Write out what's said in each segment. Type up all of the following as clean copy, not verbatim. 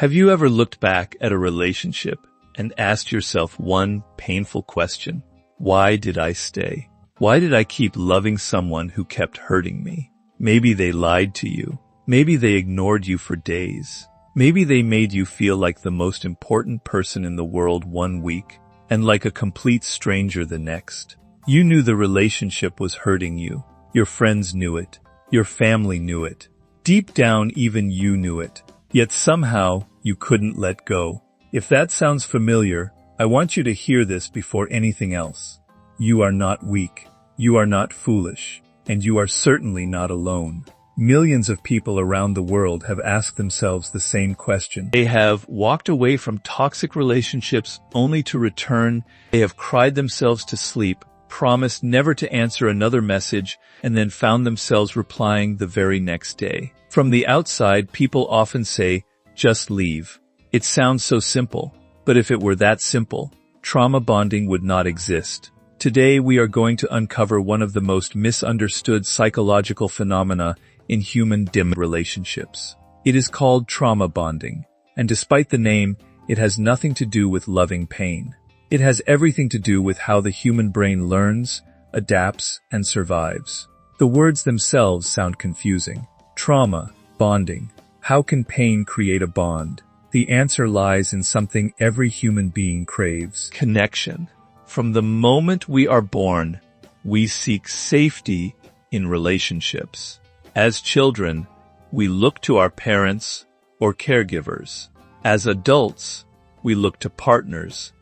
Have you ever looked back at a relationship and asked yourself one painful question? Why did I stay? Why did I keep loving someone who kept hurting me? Maybe they lied to you. Maybe they ignored you for days. Maybe they made you feel like the most important person in the world one week and like a complete stranger the next. You knew the relationship was hurting you. Your friends knew it. Your family knew it. Deep down, even you knew it. Yet somehow, you couldn't let go. If that sounds familiar, I want you to hear this before anything else. You are not weak. You are not foolish. And you are certainly not alone. Millions of people around the world have asked themselves the same question. They have walked away from toxic relationships only to return. They have cried themselves to sleep, promised never to answer another message, and then found themselves replying the very next day. From the outside, people often say, just leave. It sounds so simple, but if it were that simple, trauma bonding would not exist. Today we are going to uncover one of the most misunderstood psychological phenomena in human relationships. It is called trauma bonding, and despite the name, it has nothing to do with loving pain. It has everything to do with how the human brain learns, adapts, and survives. The words themselves sound confusing. Trauma, bonding. How can pain create a bond? The answer lies in something every human being craves. Connection. From the moment we are born, we seek safety in relationships. As children, we look to our parents or caregivers. As adults, we look to partners,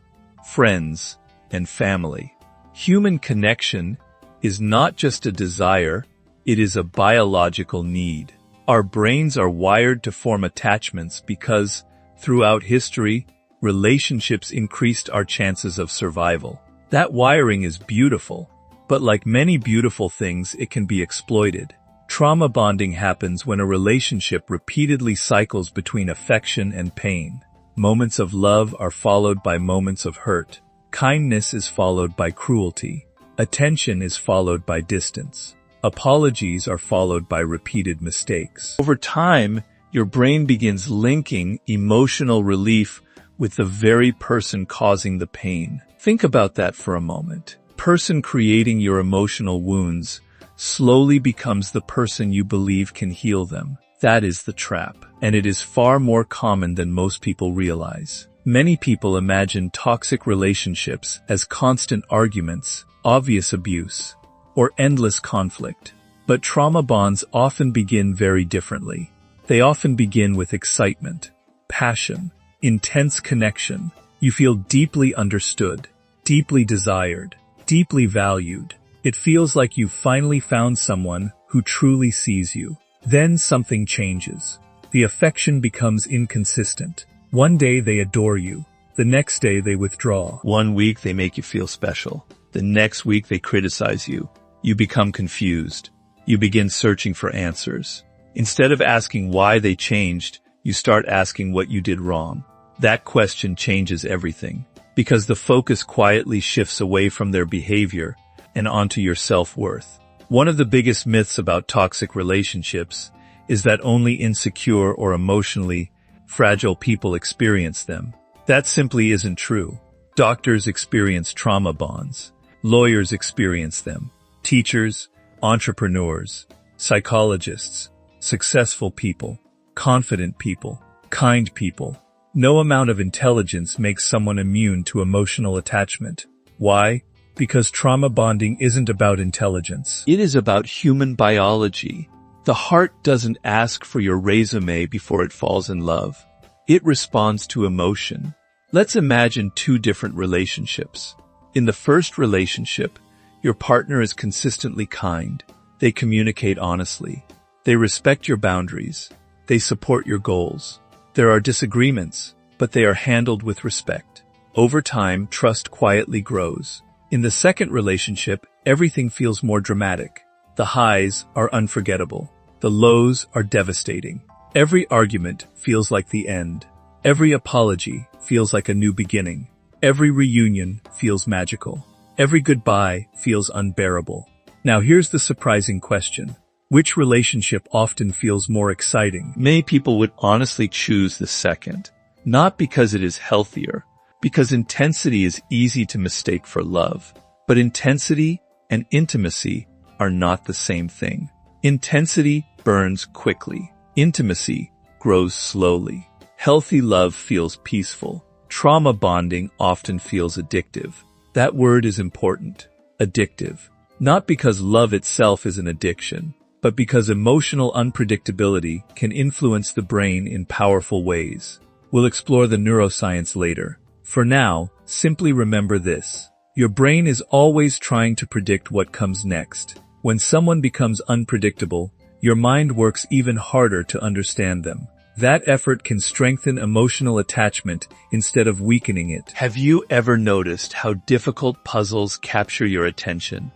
friends, and family. Human connection is not just a desire, it is a biological need. Our brains are wired to form attachments because, throughout history, relationships increased our chances of survival. That wiring is beautiful, but like many beautiful things, it can be exploited. Trauma bonding happens when a relationship repeatedly cycles between affection and pain. Moments of love are followed by moments of hurt. Kindness is followed by cruelty. Attention is followed by distance. Apologies are followed by repeated mistakes. Over time, your brain begins linking emotional relief with the very person causing the pain. Think about that for a moment. Person creating your emotional wounds slowly becomes the person you believe can heal them. That is the trap, and it is far more common than most people realize. Many people imagine toxic relationships as constant arguments, obvious abuse, or endless conflict. But trauma bonds often begin very differently. They often begin with excitement, passion, intense connection. You feel deeply understood, deeply desired, deeply valued. It feels like you've finally found someone who truly sees you. Then something changes. The affection becomes inconsistent. One day they adore you. The next day they withdraw. One week they make you feel special. The next week they criticize you. You become confused. You begin searching for answers. Instead of asking why they changed, you start asking what you did wrong. That question changes everything, because the focus quietly shifts away from their behavior and onto your self-worth. One of the biggest myths about toxic relationships is that only insecure or emotionally fragile people experience them. That simply isn't true. Doctors experience trauma bonds. Lawyers experience them. Teachers, entrepreneurs, psychologists, successful people, confident people, kind people. No amount of intelligence makes someone immune to emotional attachment. Why? Because trauma bonding isn't about intelligence. It is about human biology. The heart doesn't ask for your resume before it falls in love. It responds to emotion. Let's imagine two different relationships. In the first relationship, your partner is consistently kind. They communicate honestly. They respect your boundaries. They support your goals. There are disagreements, but they are handled with respect. Over time, trust quietly grows. In the second relationship, everything feels more dramatic. The highs are unforgettable. The lows are devastating. Every argument feels like the end. Every apology feels like a new beginning. Every reunion feels magical. Every goodbye feels unbearable. Now here's the surprising question. Which relationship often feels more exciting? Many people would honestly choose the second, not because it is healthier, because intensity is easy to mistake for love. But intensity and intimacy are not the same thing. Intensity burns quickly. Intimacy grows slowly. Healthy love feels peaceful. Trauma bonding often feels addictive. That word is important. Addictive. Not because love itself is an addiction, but because emotional unpredictability can influence the brain in powerful ways. We'll explore the neuroscience later. For now, simply remember this. Your brain is always trying to predict what comes next. When someone becomes unpredictable, your mind works even harder to understand them. That effort can strengthen emotional attachment instead of weakening it. Have you ever noticed how difficult puzzles capture your attention?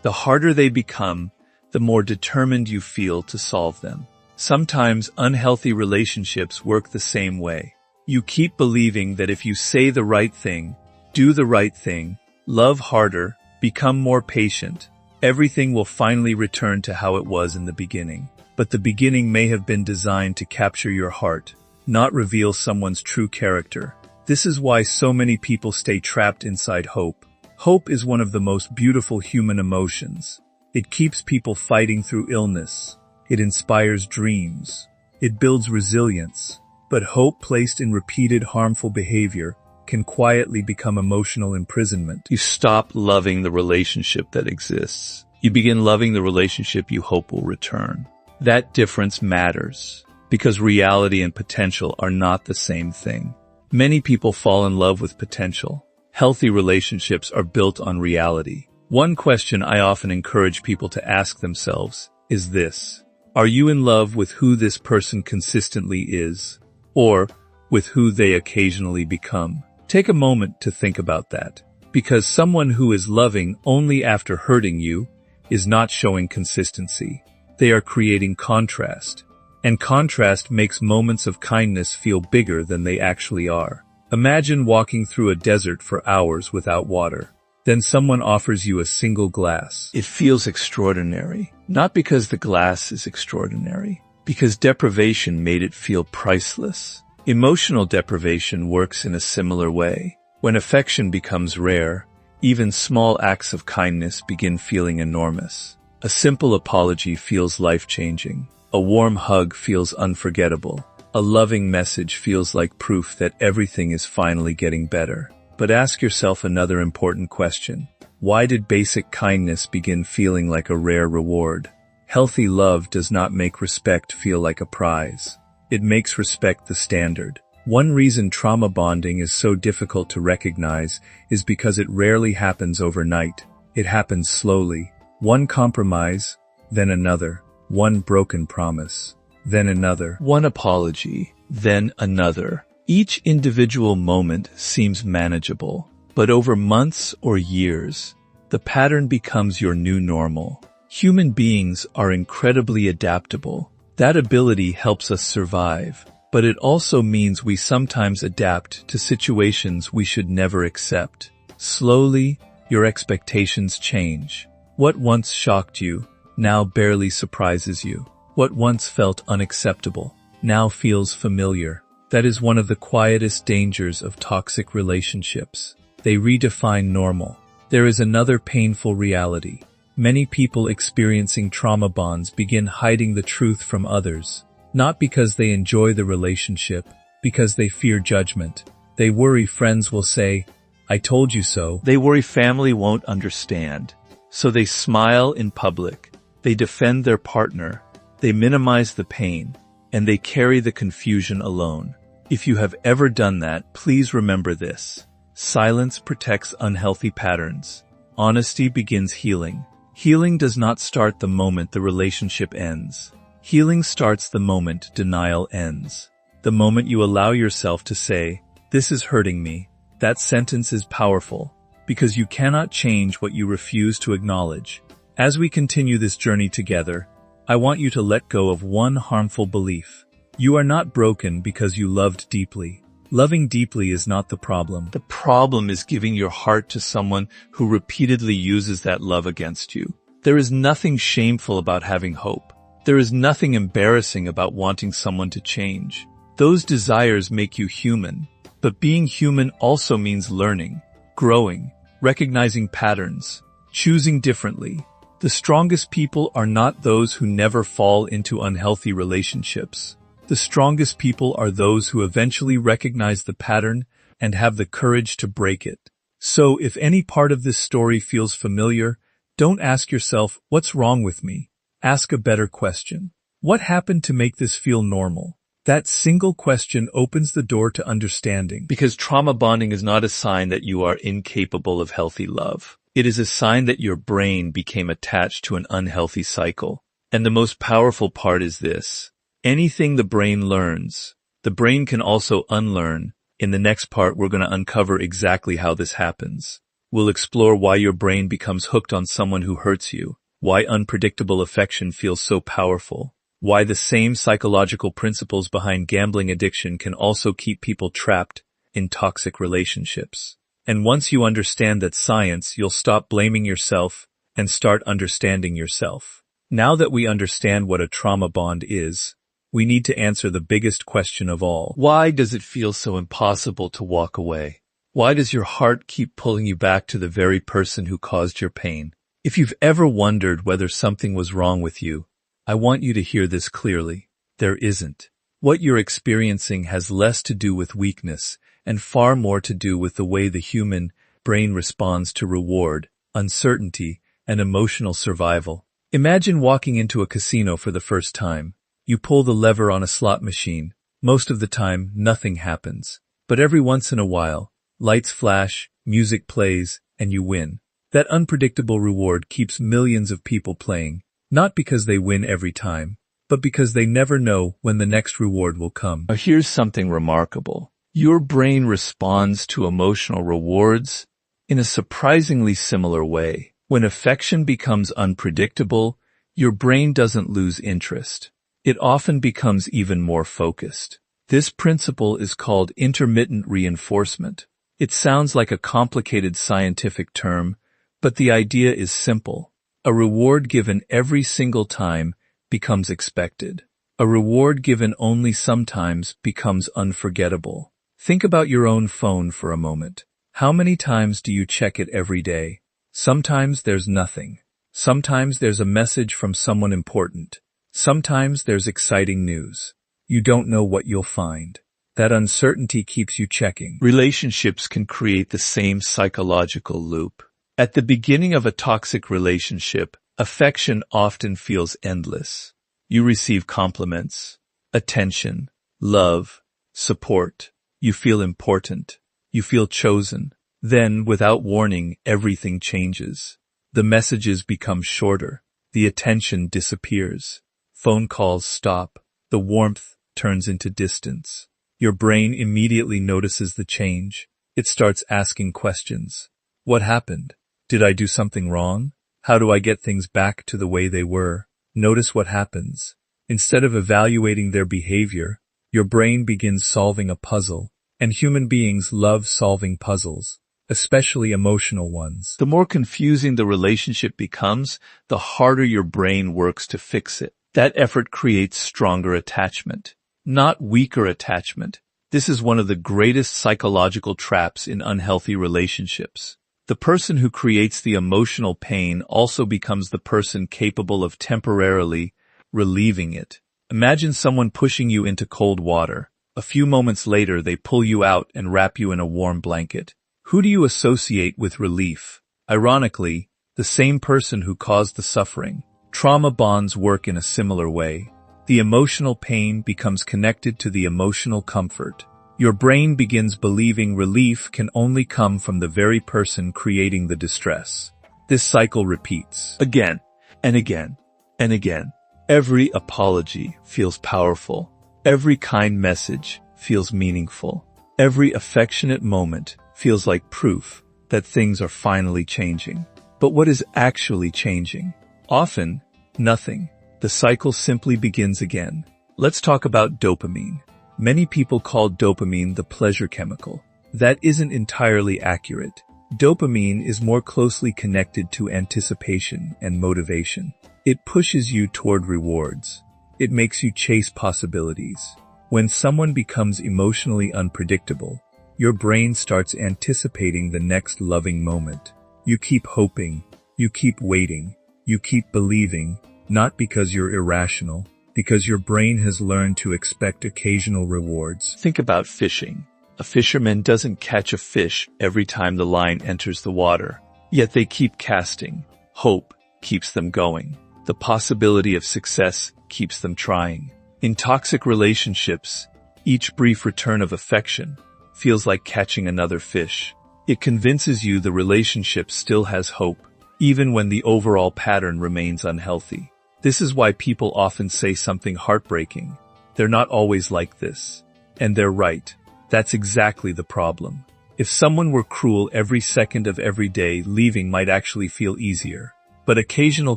The harder they become, the more determined you feel to solve them. Sometimes unhealthy relationships work the same way. You keep believing that if you say the right thing, do the right thing, love harder, become more patient, everything will finally return to how it was in the beginning. But the beginning may have been designed to capture your heart, not reveal someone's true character. This is why so many people stay trapped inside hope. Hope is one of the most beautiful human emotions. It keeps people fighting through illness. It inspires dreams. It builds resilience. But hope placed in repeated harmful behavior can quietly become emotional imprisonment. You stop loving the relationship that exists. You begin loving the relationship you hope will return. That difference matters, because reality and potential are not the same thing. Many people fall in love with potential. Healthy relationships are built on reality. One question I often encourage people to ask themselves is this: are you in love with who this person consistently is, or with who they occasionally become? Take a moment to think about that, because someone who is loving only after hurting you is not showing consistency. They are creating contrast, and contrast makes moments of kindness feel bigger than they actually are. Imagine walking through a desert for hours without water. Then someone offers you a single glass. It feels extraordinary, not because the glass is extraordinary, because deprivation made it feel priceless. Emotional deprivation works in a similar way. When affection becomes rare, even small acts of kindness begin feeling enormous. A simple apology feels life-changing. A warm hug feels unforgettable. A loving message feels like proof that everything is finally getting better. But ask yourself another important question. Why did basic kindness begin feeling like a rare reward? Healthy love does not make respect feel like a prize. It makes respect the standard. One reason trauma bonding is so difficult to recognize is because it rarely happens overnight. It happens slowly. One compromise, then another. One broken promise, then another. One apology, then another. Each individual moment seems manageable, but over months or years, the pattern becomes your new normal. Human beings are incredibly adaptable. That ability helps us survive, but it also means we sometimes adapt to situations we should never accept. Slowly, your expectations change. What once shocked you now barely surprises you. What once felt unacceptable now feels familiar. That is one of the quietest dangers of toxic relationships. They redefine normal. There is another painful reality. Many people experiencing trauma bonds begin hiding the truth from others, not because they enjoy the relationship, because they fear judgment. They worry friends will say, "I told you so." They worry family won't understand. So they smile in public. They defend their partner. They minimize the pain, and they carry the confusion alone. If you have ever done that, please remember this. Silence protects unhealthy patterns. Honesty begins healing. Healing does not start the moment the relationship ends. Healing starts the moment denial ends. The moment you allow yourself to say, "This is hurting me." That sentence is powerful, because you cannot change what you refuse to acknowledge. As we continue this journey together, I want you to let go of one harmful belief. You are not broken because you loved deeply. Loving deeply is not the problem. The problem is giving your heart to someone who repeatedly uses that love against you. There is nothing shameful about having hope. There is nothing embarrassing about wanting someone to change. Those desires make you human, but being human also means learning, growing, recognizing patterns, choosing differently. The strongest people are not those who never fall into unhealthy relationships. The strongest people are those who eventually recognize the pattern and have the courage to break it. So if any part of this story feels familiar, don't ask yourself, what's wrong with me? Ask a better question. What happened to make this feel normal? That single question opens the door to understanding. Because trauma bonding is not a sign that you are incapable of healthy love. It is a sign that your brain became attached to an unhealthy cycle. And the most powerful part is this. Anything the brain learns, the brain can also unlearn. In the next part, we're going to uncover exactly how this happens. We'll explore why your brain becomes hooked on someone who hurts you, why unpredictable affection feels so powerful, why the same psychological principles behind gambling addiction can also keep people trapped in toxic relationships. And once you understand that science, you'll stop blaming yourself and start understanding yourself. Now that we understand what a trauma bond is, we need to answer the biggest question of all. Why does it feel so impossible to walk away? Why does your heart keep pulling you back to the very person who caused your pain? If you've ever wondered whether something was wrong with you, I want you to hear this clearly. There isn't. What you're experiencing has less to do with weakness and far more to do with the way the human brain responds to reward, uncertainty, and emotional survival. Imagine walking into a casino for the first time. You pull the lever on a slot machine. Most of the time, nothing happens. But every once in a while, lights flash, music plays, and you win. That unpredictable reward keeps millions of people playing, not because they win every time, but because they never know when the next reward will come. Now here's something remarkable. Your brain responds to emotional rewards in a surprisingly similar way. When affection becomes unpredictable, your brain doesn't lose interest. It often becomes even more focused. This principle is called intermittent reinforcement. It sounds like a complicated scientific term, but the idea is simple. A reward given every single time becomes expected. A reward given only sometimes becomes unforgettable. Think about your own phone for a moment. How many times do you check it every day? Sometimes there's nothing. Sometimes there's a message from someone important. Sometimes there's exciting news. You don't know what you'll find. That uncertainty keeps you checking. Relationships can create the same psychological loop. At the beginning of a toxic relationship, affection often feels endless. You receive compliments, attention, love, support. You feel important. You feel chosen. Then, without warning, everything changes. The messages become shorter. The attention disappears. Phone calls stop. The warmth turns into distance. Your brain immediately notices the change. It starts asking questions. What happened? Did I do something wrong? How do I get things back to the way they were? Notice what happens. Instead of evaluating their behavior, your brain begins solving a puzzle. And human beings love solving puzzles, especially emotional ones. The more confusing the relationship becomes, the harder your brain works to fix it. That effort creates stronger attachment, not weaker attachment. This is one of the greatest psychological traps in unhealthy relationships. The person who creates the emotional pain also becomes the person capable of temporarily relieving it. Imagine someone pushing you into cold water. A few moments later, they pull you out and wrap you in a warm blanket. Who do you associate with relief? Ironically, the same person who caused the suffering. Trauma bonds work in a similar way. The emotional pain becomes connected to the emotional comfort. Your brain begins believing relief can only come from the very person creating the distress. This cycle repeats again and again and again. Every apology feels powerful. Every kind message feels meaningful. Every affectionate moment feels like proof that things are finally changing. But what is actually changing? Often, nothing. The cycle simply begins again. Let's talk about dopamine. Many people call dopamine the pleasure chemical. That isn't entirely accurate. Dopamine is more closely connected to anticipation and motivation. It pushes you toward rewards. It makes you chase possibilities. When someone becomes emotionally unpredictable, your brain starts anticipating the next loving moment. You keep hoping, you keep waiting, you keep believing, not because you're irrational, because your brain has learned to expect occasional rewards. Think about fishing. A fisherman doesn't catch a fish every time the line enters the water, yet they keep casting. Hope keeps them going. The possibility of success keeps them trying. In toxic relationships, each brief return of affection feels like catching another fish. It convinces you the relationship still has hope, even when the overall pattern remains unhealthy. This is why people often say something heartbreaking. They're not always like this. And they're right. That's exactly the problem. If someone were cruel every second of every day, leaving might actually feel easier. But occasional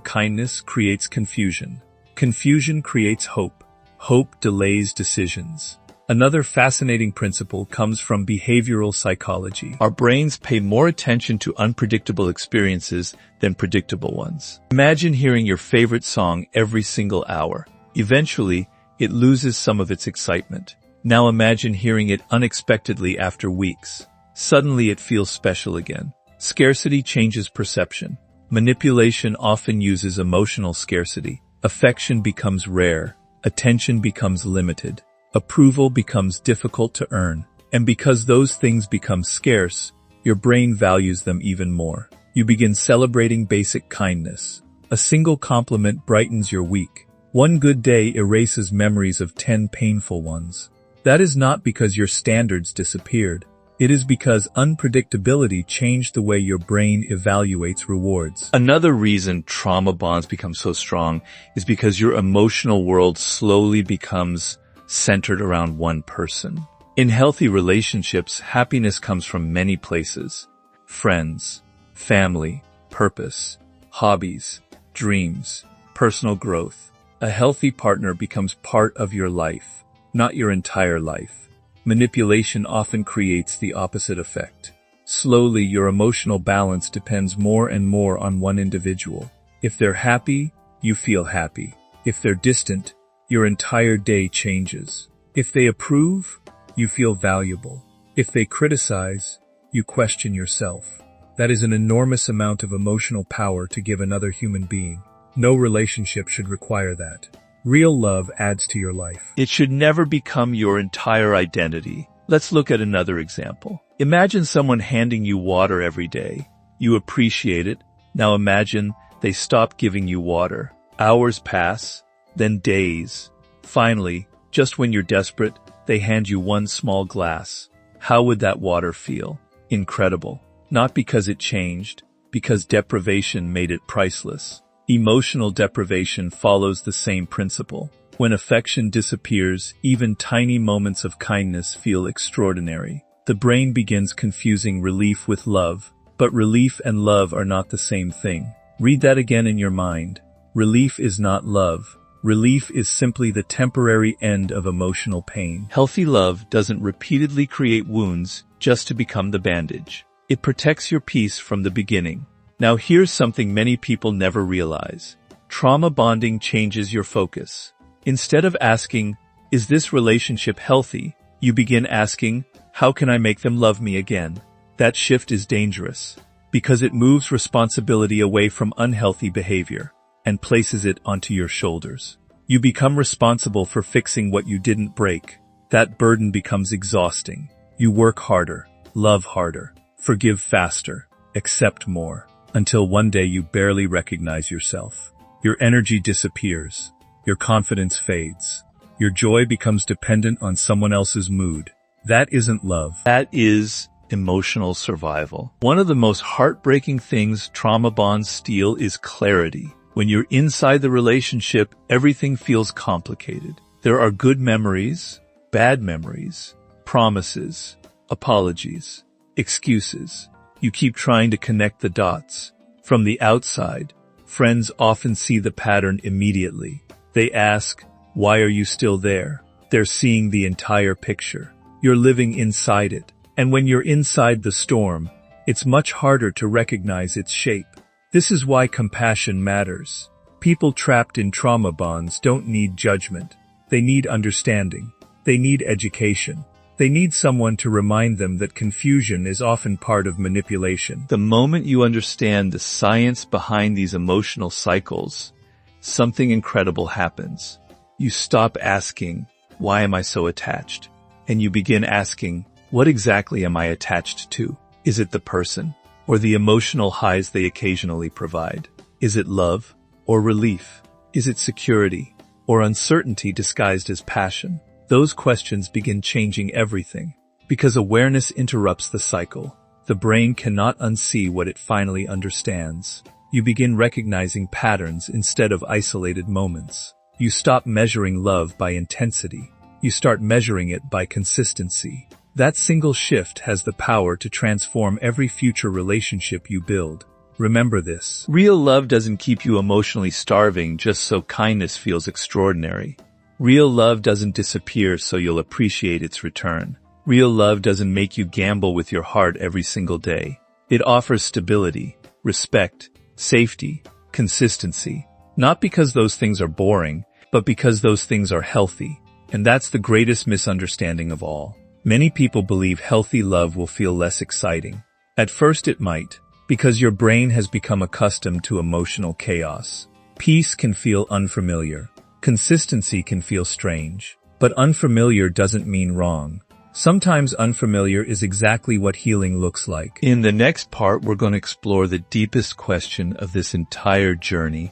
kindness creates confusion. Confusion creates hope. Hope delays decisions. Another fascinating principle comes from behavioral psychology. Our brains pay more attention to unpredictable experiences than predictable ones. Imagine hearing your favorite song every single hour. Eventually, it loses some of its excitement. Now imagine hearing it unexpectedly after weeks. Suddenly it feels special again. Scarcity changes perception. Manipulation often uses emotional scarcity. Affection becomes rare. Attention becomes limited. Approval becomes difficult to earn. And because those things become scarce, your brain values them even more. You begin celebrating basic kindness. A single compliment brightens your week. One good day erases memories of 10 painful ones. That is not because your standards disappeared. It is because unpredictability changed the way your brain evaluates rewards. Another reason trauma bonds become so strong is because your emotional world slowly becomes centered around one person. In healthy relationships, happiness comes from many places. Friends, family, purpose, hobbies, dreams, personal growth. A healthy partner becomes part of your life, not your entire life. Manipulation often creates the opposite effect. Slowly, your emotional balance depends more and more on one individual. If they're happy, you feel happy. If they're distant, your entire day changes. If they approve, you feel valuable. If they criticize, you question yourself. That is an enormous amount of emotional power to give another human being. No relationship should require that. Real love adds to your life. It should never become your entire identity. Let's look at another example. Imagine someone handing you water every day. You appreciate it. Now imagine they stop giving you water. Hours pass, then days. Finally, just when you're desperate, they hand you one small glass. How would that water feel? Incredible. Not because it changed, because deprivation made it priceless. Emotional deprivation follows the same principle. When affection disappears, even tiny moments of kindness feel extraordinary. The brain begins confusing relief with love, but relief and love are not the same thing. Read that again in your mind. Relief is not love. Relief is simply the temporary end of emotional pain. Healthy love doesn't repeatedly create wounds just to become the bandage. It protects your peace from the beginning. Now here's something many people never realize. Trauma bonding changes your focus. Instead of asking, is this relationship healthy? You begin asking, how can I make them love me again? That shift is dangerous because it moves responsibility away from unhealthy behavior and places it onto your shoulders. You become responsible for fixing what you didn't break. That burden becomes exhausting. You work harder, love harder, forgive faster, accept more, until one day you barely recognize yourself. Your energy disappears. Your confidence fades. Your joy becomes dependent on someone else's mood. That isn't love. That is emotional survival. One of the most heartbreaking things trauma bonds steal is clarity. When you're inside the relationship, everything feels complicated. There are good memories, bad memories, promises, apologies, excuses. You keep trying to connect the dots. From the outside, friends often see the pattern immediately. They ask, why are you still there? They're seeing the entire picture. You're living inside it. And when you're inside the storm, it's much harder to recognize its shape. This is why compassion matters. People trapped in trauma bonds don't need judgment. They need understanding. They need education. They need someone to remind them that confusion is often part of manipulation. The moment you understand the science behind these emotional cycles, something incredible happens. You stop asking, "Why am I so attached?" And you begin asking, "What exactly am I attached to? Is it the person, or the emotional highs they occasionally provide? Is it love, or relief? Is it security, or uncertainty disguised as passion?" Those questions begin changing everything. Because awareness interrupts the cycle. The brain cannot unsee what it finally understands. You begin recognizing patterns instead of isolated moments. You stop measuring love by intensity. You start measuring it by consistency. That single shift has the power to transform every future relationship you build. Remember this. Real love doesn't keep you emotionally starving just so kindness feels extraordinary. Real love doesn't disappear so you'll appreciate its return. Real love doesn't make you gamble with your heart every single day. It offers stability, respect, safety, consistency. Not because those things are boring, but because those things are healthy. And that's the greatest misunderstanding of all. Many people believe healthy love will feel less exciting. At first it might, because your brain has become accustomed to emotional chaos. Peace can feel unfamiliar. Consistency can feel strange, but unfamiliar doesn't mean wrong. Sometimes unfamiliar is exactly what healing looks like. In the next part, we're going to explore the deepest question of this entire journey.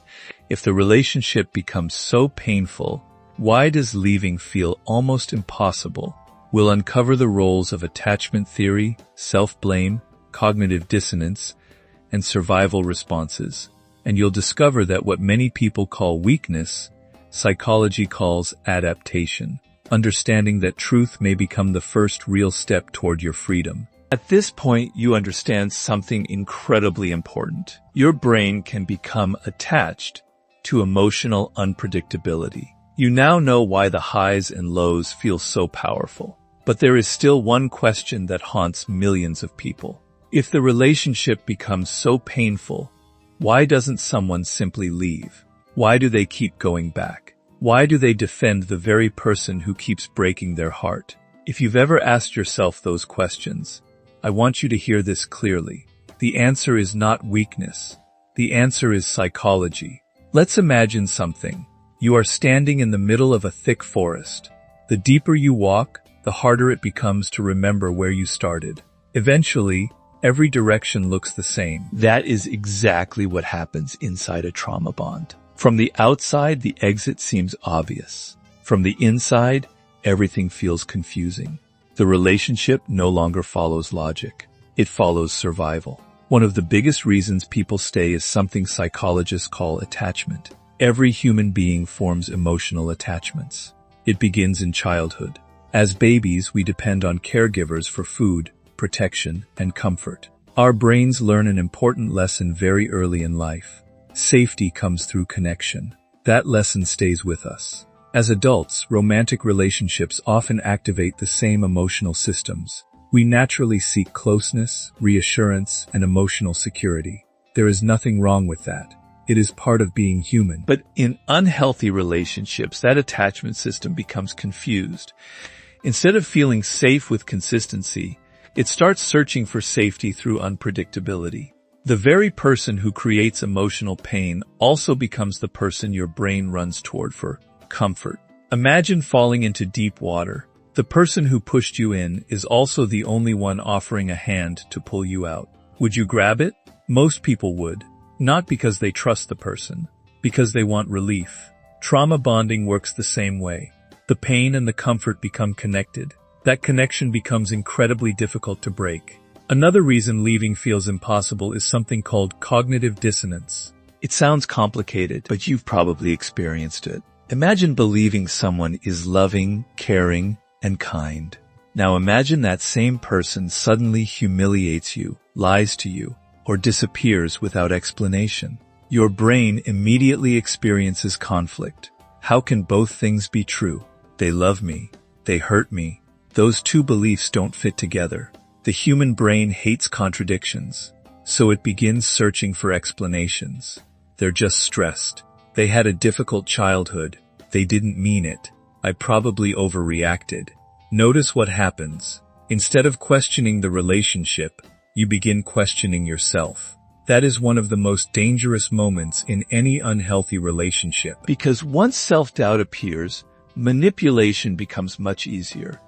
If the relationship becomes so painful, why does leaving feel almost impossible? We'll uncover the roles of attachment theory, self-blame, cognitive dissonance, and survival responses. And you'll discover that what many people call weakness, psychology calls adaptation, understanding that truth may become the first real step toward your freedom. At this point, you understand something incredibly important. Your brain can become attached to emotional unpredictability. You now know why the highs and lows feel so powerful. But there is still one question that haunts millions of people. If the relationship becomes so painful, why doesn't someone simply leave? Why do they keep going back? Why do they defend the very person who keeps breaking their heart? If you've ever asked yourself those questions, I want you to hear this clearly. The answer is not weakness. The answer is psychology. Let's imagine something. You are standing in the middle of a thick forest. The deeper you walk, the harder it becomes to remember where you started. Eventually, every direction looks the same. That is exactly what happens inside a trauma bond. From the outside, the exit seems obvious. From the inside, everything feels confusing. The relationship no longer follows logic. It follows survival. One of the biggest reasons people stay is something psychologists call attachment. Every human being forms emotional attachments. It begins in childhood. As babies, we depend on caregivers for food, protection, and comfort. Our brains learn an important lesson very early in life. Safety comes through connection. That lesson stays with us. As adults, romantic relationships often activate the same emotional systems. We naturally seek closeness, reassurance, and emotional security. There is nothing wrong with that. It is part of being human. But in unhealthy relationships, that attachment system becomes confused. Instead of feeling safe with consistency, it starts searching for safety through unpredictability. The very person who creates emotional pain also becomes the person your brain runs toward for comfort. Imagine falling into deep water. The person who pushed you in is also the only one offering a hand to pull you out. Would you grab it? Most people would. Not because they trust the person, because they want relief. Trauma bonding works the same way. The pain and the comfort become connected. That connection becomes incredibly difficult to break. Another reason leaving feels impossible is something called cognitive dissonance. It sounds complicated, but you've probably experienced it. Imagine believing someone is loving, caring, and kind. Now imagine that same person suddenly humiliates you, lies to you, or disappears without explanation. Your brain immediately experiences conflict. How can both things be true? They love me. They hurt me. Those two beliefs don't fit together. The human brain hates contradictions, so it begins searching for explanations. They're just stressed. They had a difficult childhood. They didn't mean it. I probably overreacted. Notice what happens. Instead of questioning the relationship, you begin questioning yourself. That is one of the most dangerous moments in any unhealthy relationship. Because once self-doubt appears, manipulation becomes much easier.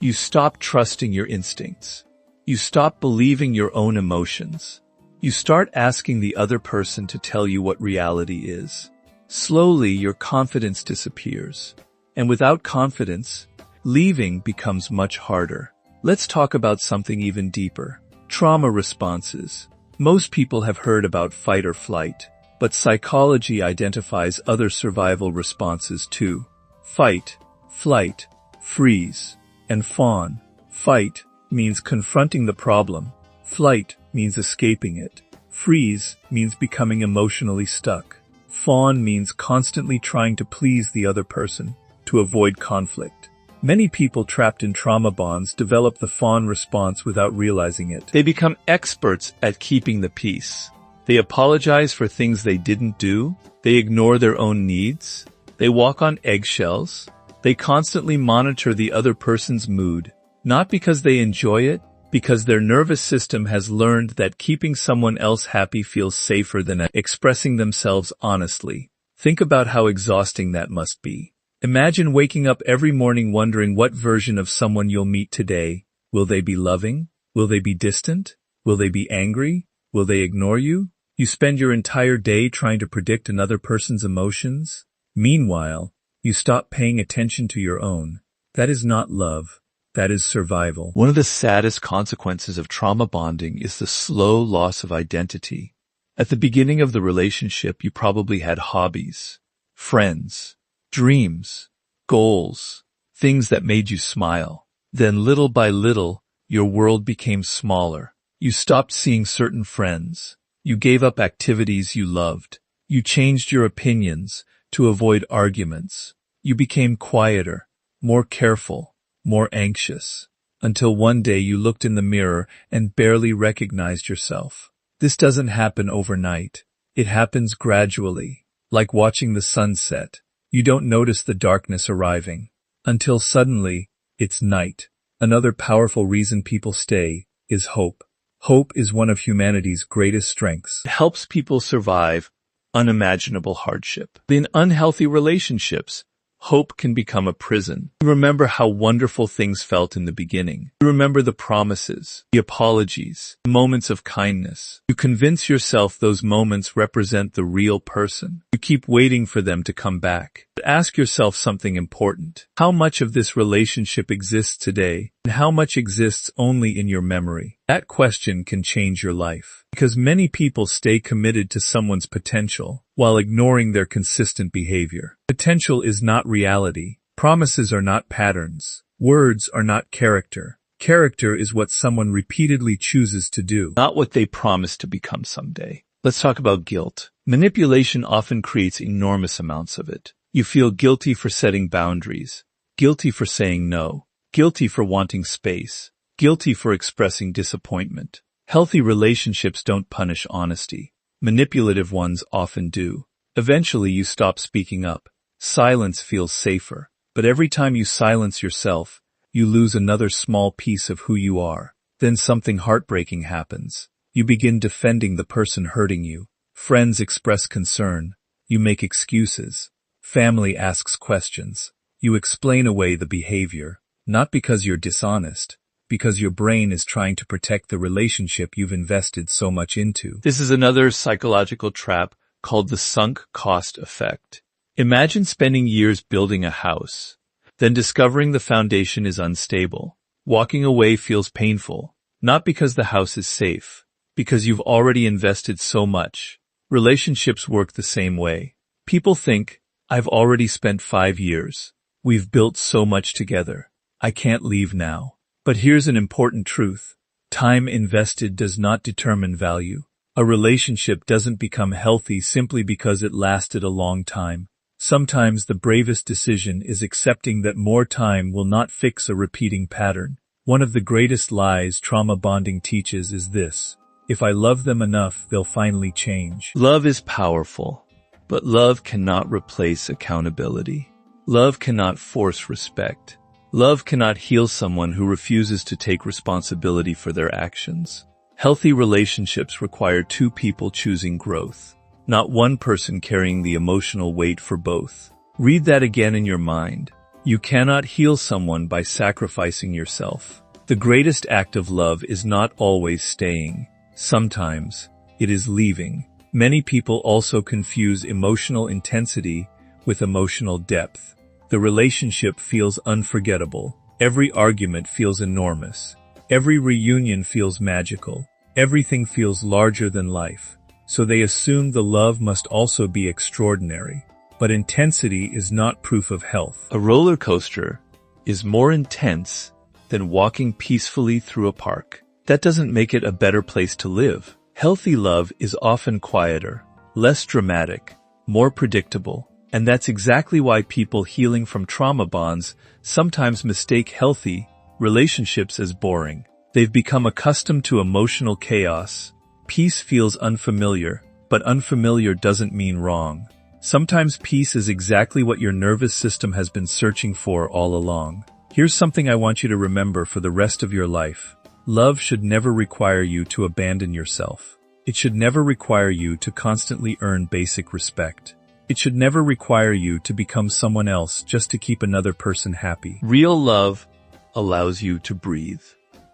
You stop trusting your instincts. You stop believing your own emotions. You start asking the other person to tell you what reality is. Slowly, your confidence disappears. And without confidence, leaving becomes much harder. Let's talk about something even deeper. Trauma responses. Most people have heard about fight or flight, but psychology identifies other survival responses too. Fight, flight, freeze, and fawn. Fight means confronting the problem. Flight means escaping it. Freeze means becoming emotionally stuck. Fawn means constantly trying to please the other person, to avoid conflict. Many people trapped in trauma bonds develop the fawn response without realizing it. They become experts at keeping the peace. They apologize for things they didn't do. They ignore their own needs. They walk on eggshells. They constantly monitor the other person's mood, not because they enjoy it, because their nervous system has learned that keeping someone else happy feels safer than expressing themselves honestly. Think about how exhausting that must be. Imagine waking up every morning wondering what version of someone you'll meet today. Will they be loving? Will they be distant? Will they be angry? Will they ignore you? You spend your entire day trying to predict another person's emotions. Meanwhile, you stop paying attention to your own. That is not love. That is survival. One of the saddest consequences of trauma bonding is the slow loss of identity. At the beginning of the relationship, you probably had hobbies, friends, dreams, goals, things that made you smile. Then little by little, your world became smaller. You stopped seeing certain friends. You gave up activities you loved. You changed your opinions to avoid arguments. You became quieter, more careful, more anxious, until one day you looked in the mirror and barely recognized yourself. This doesn't happen overnight. It happens gradually, like watching the sunset. You don't notice the darkness arriving, until suddenly, it's night. Another powerful reason people stay is hope. Hope is one of humanity's greatest strengths. It helps people survive unimaginable hardship. In unhealthy relationships, hope can become a prison. You remember how wonderful things felt in the beginning. You remember the promises, the apologies, the moments of kindness. You convince yourself those moments represent the real person. You keep waiting for them to come back. But ask yourself something important. How much of this relationship exists today, and how much exists only in your memory? That question can change your life. Because many people stay committed to someone's potential while ignoring their consistent behavior. Potential is not reality. Promises are not patterns. Words are not character. Character is what someone repeatedly chooses to do, not what they promise to become someday. Let's talk about guilt. Manipulation often creates enormous amounts of it. You feel guilty for setting boundaries, guilty for saying no, guilty for wanting space, guilty for expressing disappointment. Healthy relationships don't punish honesty. Manipulative ones often do. Eventually you stop speaking up. Silence feels safer. But every time you silence yourself, you lose another small piece of who you are. Then something heartbreaking happens. You begin defending the person hurting you. Friends express concern. You make excuses. Family asks questions. You explain away the behavior, not because you're dishonest, because your brain is trying to protect the relationship you've invested so much into. This is another psychological trap called the sunk cost effect. Imagine spending years building a house, then discovering the foundation is unstable. Walking away feels painful, not because the house is safe, because you've already invested so much. Relationships work the same way. People think, I've already spent 5 years. We've built so much together. I can't leave now. But here's an important truth. Time invested does not determine value. A relationship doesn't become healthy simply because it lasted a long time. Sometimes the bravest decision is accepting that more time will not fix a repeating pattern. One of the greatest lies trauma bonding teaches is this: if I love them enough, they'll finally change. Love is powerful, But love cannot replace accountability. Love cannot force respect. Love cannot heal someone who refuses to take responsibility for their actions. Healthy relationships require two people choosing growth, not one person carrying the emotional weight for both. Read that again in your mind. You cannot heal someone by sacrificing yourself. The greatest act of love is not always staying. Sometimes it is leaving. Many people also confuse emotional intensity with emotional depth. The relationship feels unforgettable. Every argument feels enormous. Every reunion feels magical. Everything feels larger than life. So they assume the love must also be extraordinary. But intensity is not proof of health. A roller coaster is more intense than walking peacefully through a park. That doesn't make it a better place to live. Healthy love is often quieter, less dramatic, more predictable. And that's exactly why people healing from trauma bonds sometimes mistake healthy relationships as boring. They've become accustomed to emotional chaos. Peace feels unfamiliar, but unfamiliar doesn't mean wrong. Sometimes peace is exactly what your nervous system has been searching for all along. Here's something I want you to remember for the rest of your life. Love should never require you to abandon yourself. It should never require you to constantly earn basic respect. It should never require you to become someone else just to keep another person happy. Real love allows you to breathe,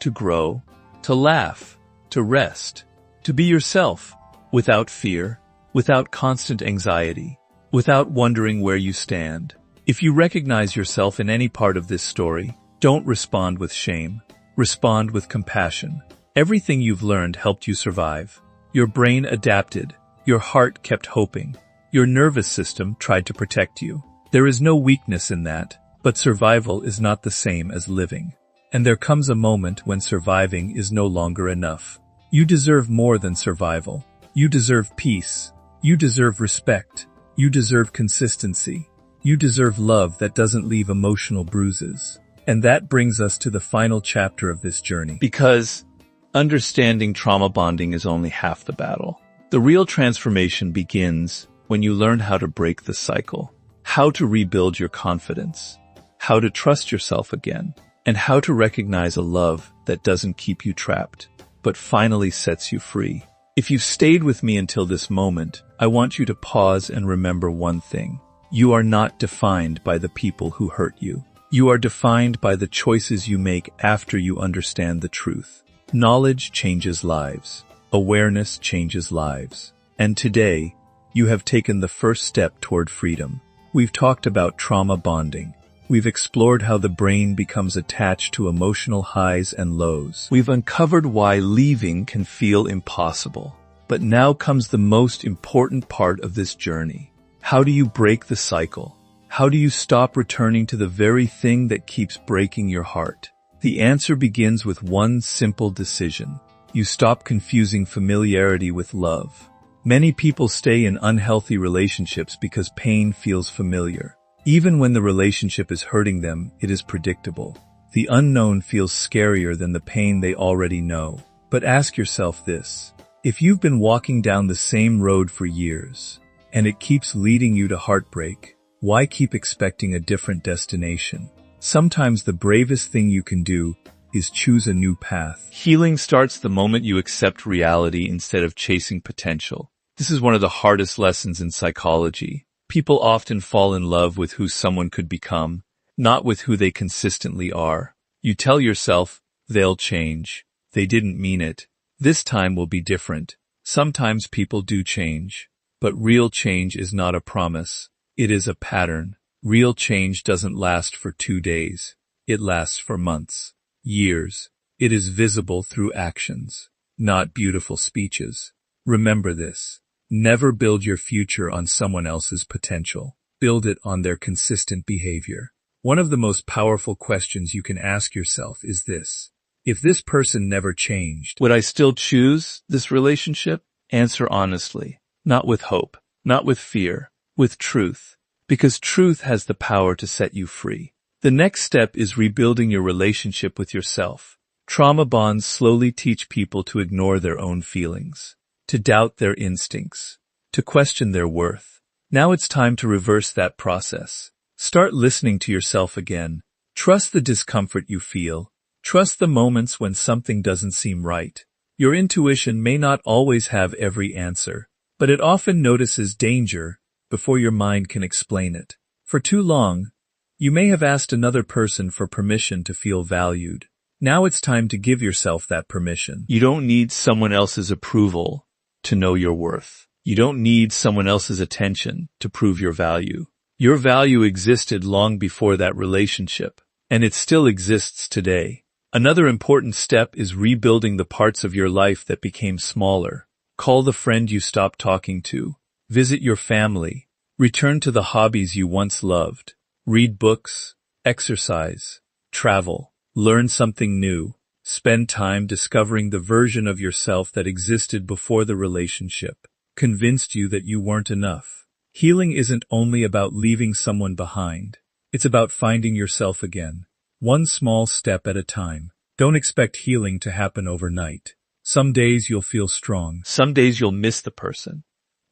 to grow, to laugh, to rest, to be yourself, without fear, without constant anxiety, without wondering where you stand. If you recognize yourself in any part of this story, don't respond with shame. Respond with compassion. Everything you've learned helped you survive. Your brain adapted. Your heart kept hoping. Your nervous system tried to protect you. There is no weakness in that, but survival is not the same as living. And there comes a moment when surviving is no longer enough. You deserve more than survival. You deserve peace. You deserve respect. You deserve consistency. You deserve love that doesn't leave emotional bruises. And that brings us to the final chapter of this journey. Because understanding trauma bonding is only half the battle. The real transformation begins when you learn how to break the cycle, how to rebuild your confidence, how to trust yourself again, and how to recognize a love that doesn't keep you trapped, but finally sets you free. If you've stayed with me until this moment, I want you to pause and remember one thing. You are not defined by the people who hurt you. You are defined by the choices you make after you understand the truth. Knowledge changes lives. Awareness changes lives. And today, you have taken the first step toward freedom. We've talked about trauma bonding. We've explored how the brain becomes attached to emotional highs and lows. We've uncovered why leaving can feel impossible. But now comes the most important part of this journey. How do you break the cycle? How do you stop returning to the very thing that keeps breaking your heart? The answer begins with one simple decision. You stop confusing familiarity with love. Many people stay in unhealthy relationships because pain feels familiar. Even when the relationship is hurting them, it is predictable. The unknown feels scarier than the pain they already know. But ask yourself this. If you've been walking down the same road for years, and it keeps leading you to heartbreak, why keep expecting a different destination? Sometimes the bravest thing you can do is choose a new path. Healing starts the moment you accept reality instead of chasing potential. This is one of the hardest lessons in psychology. People often fall in love with who someone could become, not with who they consistently are. You tell yourself, they'll change. They didn't mean it. This time will be different. Sometimes people do change. But real change is not a promise. It is a pattern. Real change doesn't last for 2 days. It lasts for months, years. It is visible through actions, not beautiful speeches. Remember this. Never build your future on someone else's potential. Build it on their consistent behavior. One of the most powerful questions you can ask yourself is this. If this person never changed, would I still choose this relationship? Answer honestly. Not with hope, not with fear, with truth. Because truth has the power to set you free. The next step is rebuilding your relationship with yourself. Trauma bonds slowly teach people to ignore their own feelings, to doubt their instincts, to question their worth. Now it's time to reverse that process. Start listening to yourself again. Trust the discomfort you feel. Trust the moments when something doesn't seem right. Your intuition may not always have every answer, but it often notices danger before your mind can explain it. For too long, you may have asked another person for permission to feel valued. Now it's time to give yourself that permission. You don't need someone else's approval to know your worth. You don't need someone else's attention to prove your value. Your value existed long before that relationship, and it still exists today. Another important step is rebuilding the parts of your life that became smaller. Call the friend you stopped talking to. Visit your family. Return to the hobbies you once loved. Read books, exercise, travel, learn something new. Spend time discovering the version of yourself that existed before the relationship, convinced you that you weren't enough. Healing isn't only about leaving someone behind. It's about finding yourself again. One small step at a time. Don't expect healing to happen overnight. Some days you'll feel strong. Some days you'll miss the person.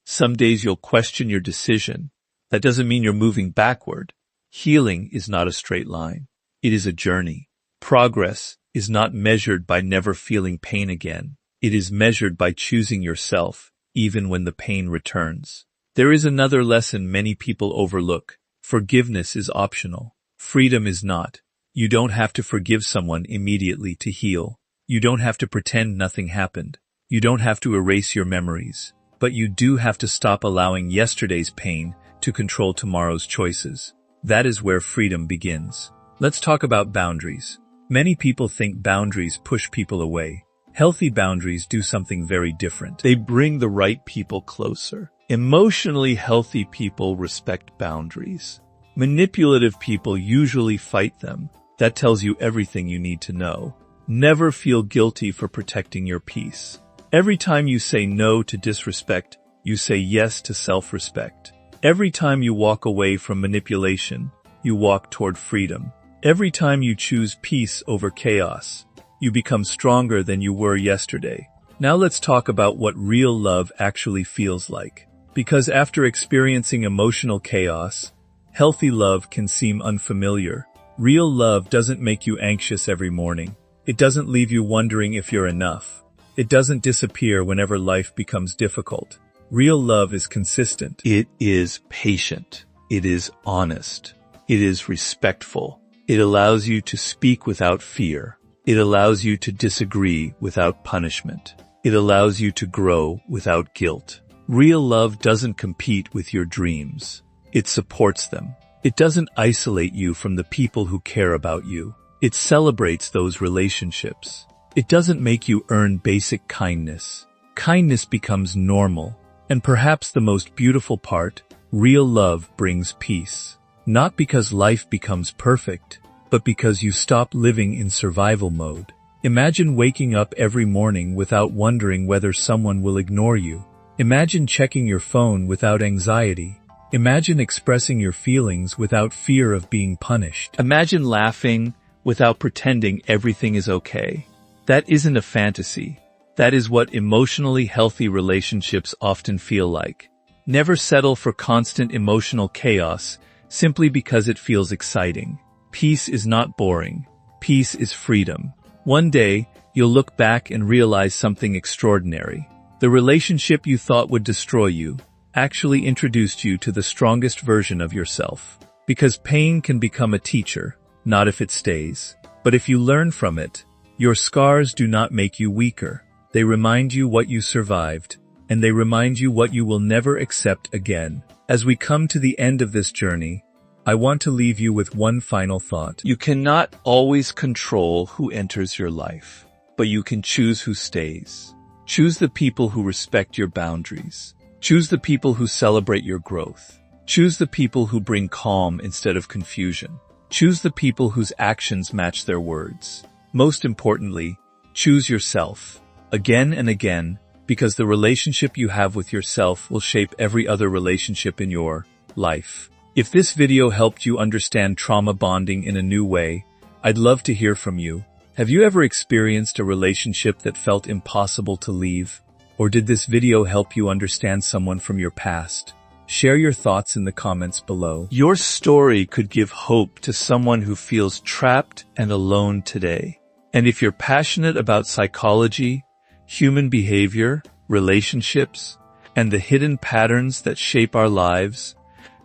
Some days you'll question your decision. That doesn't mean you're moving backward. Healing is not a straight line. It is a journey. Progress is not measured by never feeling pain again. It is measured by choosing yourself, even when the pain returns. There is another lesson many people overlook. Forgiveness is optional. Freedom is not. You don't have to forgive someone immediately to heal. You don't have to pretend nothing happened. You don't have to erase your memories. But you do have to stop allowing yesterday's pain to control tomorrow's choices. That is where freedom begins. Let's talk about boundaries. Many people think boundaries push people away. Healthy boundaries do something very different. They bring the right people closer. Emotionally healthy people respect boundaries. Manipulative people usually fight them. That tells you everything you need to know. Never feel guilty for protecting your peace. Every time you say no to disrespect, you say yes to self-respect. Every time you walk away from manipulation, you walk toward freedom. Every time you choose peace over chaos, you become stronger than you were yesterday. Now let's talk about what real love actually feels like. Because after experiencing emotional chaos, healthy love can seem unfamiliar. Real love doesn't make you anxious every morning. It doesn't leave you wondering if you're enough. It doesn't disappear whenever life becomes difficult. Real love is consistent. It is patient. It is honest. It is respectful. It allows you to speak without fear. It allows you to disagree without punishment. It allows you to grow without guilt. Real love doesn't compete with your dreams. It supports them. It doesn't isolate you from the people who care about you. It celebrates those relationships. It doesn't make you earn basic kindness. Kindness becomes normal. And perhaps the most beautiful part, real love brings peace. Not because life becomes perfect, but because you stop living in survival mode. Imagine waking up every morning without wondering whether someone will ignore you. Imagine checking your phone without anxiety. Imagine expressing your feelings without fear of being punished. Imagine laughing without pretending everything is okay. That isn't a fantasy. That is what emotionally healthy relationships often feel like. Never settle for constant emotional chaos simply because it feels exciting. Peace is not boring. Peace is freedom. One day, you'll look back and realize something extraordinary. The relationship you thought would destroy you actually introduced you to the strongest version of yourself. Because pain can become a teacher, not if it stays. But if you learn from it, your scars do not make you weaker. They remind you what you survived, and they remind you what you will never accept again. As we come to the end of this journey, I want to leave you with one final thought. You cannot always control who enters your life, but you can choose who stays. Choose the people who respect your boundaries. Choose the people who celebrate your growth. Choose the people who bring calm instead of confusion. Choose the people whose actions match their words. Most importantly, choose yourself. Again and again, because the relationship you have with yourself will shape every other relationship in your life. If this video helped you understand trauma bonding in a new way, I'd love to hear from you. Have you ever experienced a relationship that felt impossible to leave? Or did this video help you understand someone from your past Share your thoughts in the comments below. Your story could give hope to someone who feels trapped and alone today. And if you're passionate about psychology, human behavior, relationships, and the hidden patterns that shape our lives,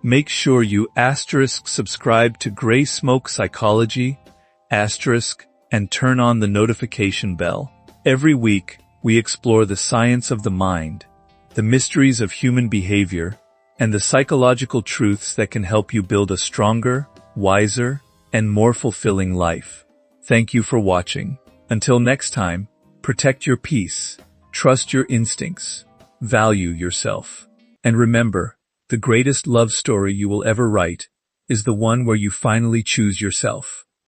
make sure you subscribe to Gray Smoke Psychology, and turn on the notification bell. Every week, we explore the science of the mind, the mysteries of human behavior, and the psychological truths that can help you build a stronger, wiser, and more fulfilling life. Thank you for watching. Until next time, protect your peace, trust your instincts, value yourself. And remember, the greatest love story you will ever write is the one where you finally choose yourself.